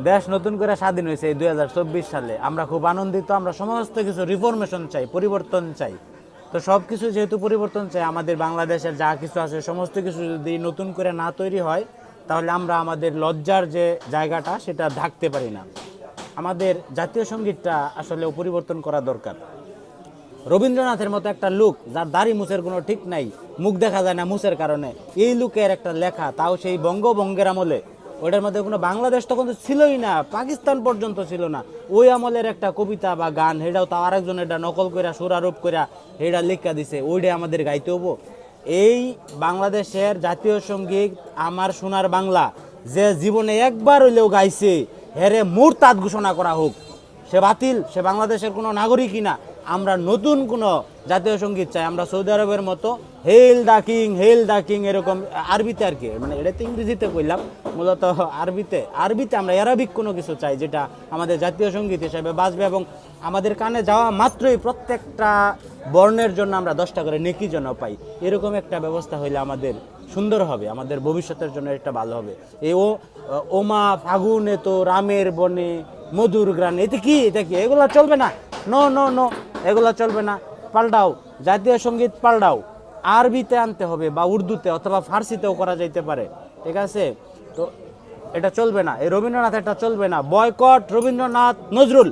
দেশ নতুন করে স্বাধীন হয়েছে এই 2024 সালে। আমরা খুব আনন্দিত, আমরা সমস্ত কিছু রিফরমেশন চাই, পরিবর্তন চাই। তো সব কিছু যেহেতু পরিবর্তন চাই, আমাদের বাংলাদেশের যা কিছু আছে সমস্ত কিছু যদি নতুন করে না তৈরি হয়, তাহলে আমরা আমাদের লজ্জার যে জায়গাটা সেটা ঢাকতে পারি না। আমাদের জাতীয় সঙ্গীতটা আসলে পরিবর্তন করা দরকার। রবীন্দ্রনাথের মতো একটা লোক যার দাড়ি মুছের কোনো ঠিক নাই, মুখ দেখা যায় না মুছের কারণে, এই লোকের একটা লেখা, তাও সেই বঙ্গভঙ্গের আমলে, ওটার মধ্যে কোনো বাংলাদেশ তখন তো ছিলই না, পাকিস্তান পর্যন্ত ছিল না, ওই আমলের একটা কবিতা বা গান, সেটাও তাও আরেকজন এটা নকল কইরা সুরারোপ কইরা এটা লেখা দিছে, ওইটা আমাদের গাইতে হবো। এই বাংলাদেশের জাতীয় সঙ্গীত আমার সোনার বাংলা, যে জীবনে একবার হইলেও গাইছে, হেরে মুরতাদ ঘোষণা করা হোক। সে বাতিল, সে বাংলাদেশের কোনো নাগরিকই না। আমরা নতুন কোনো জাতীয় সঙ্গীত চাই। আমরা সৌদি আরবের মতো হেল দা কিং এরকম আরবিতে আর কি, মানে এটা তো ইংরেজিতে কইলাম, মূলত আরবিতে আমরা অ্যারাবিক কোনো কিছু চাই, যেটা আমাদের জাতীয় সঙ্গীত হিসাবে বাজবে এবং আমাদের কানে যাওয়া মাত্রই প্রত্যেকটা বর্ণের জন্য আমরা 10টা করে নেকি যেন পাই। এরকম একটা ব্যবস্থা হইলে আমাদের সুন্দর হবে, আমাদের ভবিষ্যতের জন্য এটা ভালো হবে। এই ওমা ফাগুনে তো রামের বনে মধুর গ্রান, এটা কি এগুলা চলবে না। নো নো নো, এগুলা চলবে না। পাল্টাও, জাতীয় সঙ্গীত পাল্টাও, আরবিতে আনতে হবে বা উর্দুতে অথবা ফার্সিতেও করা যাইতে পারে, ঠিক আছে? তো এটা চলবে না, এই রবীন্দ্রনাথ এটা চলবে না। বয়কট রবীন্দ্রনাথ নজরুল।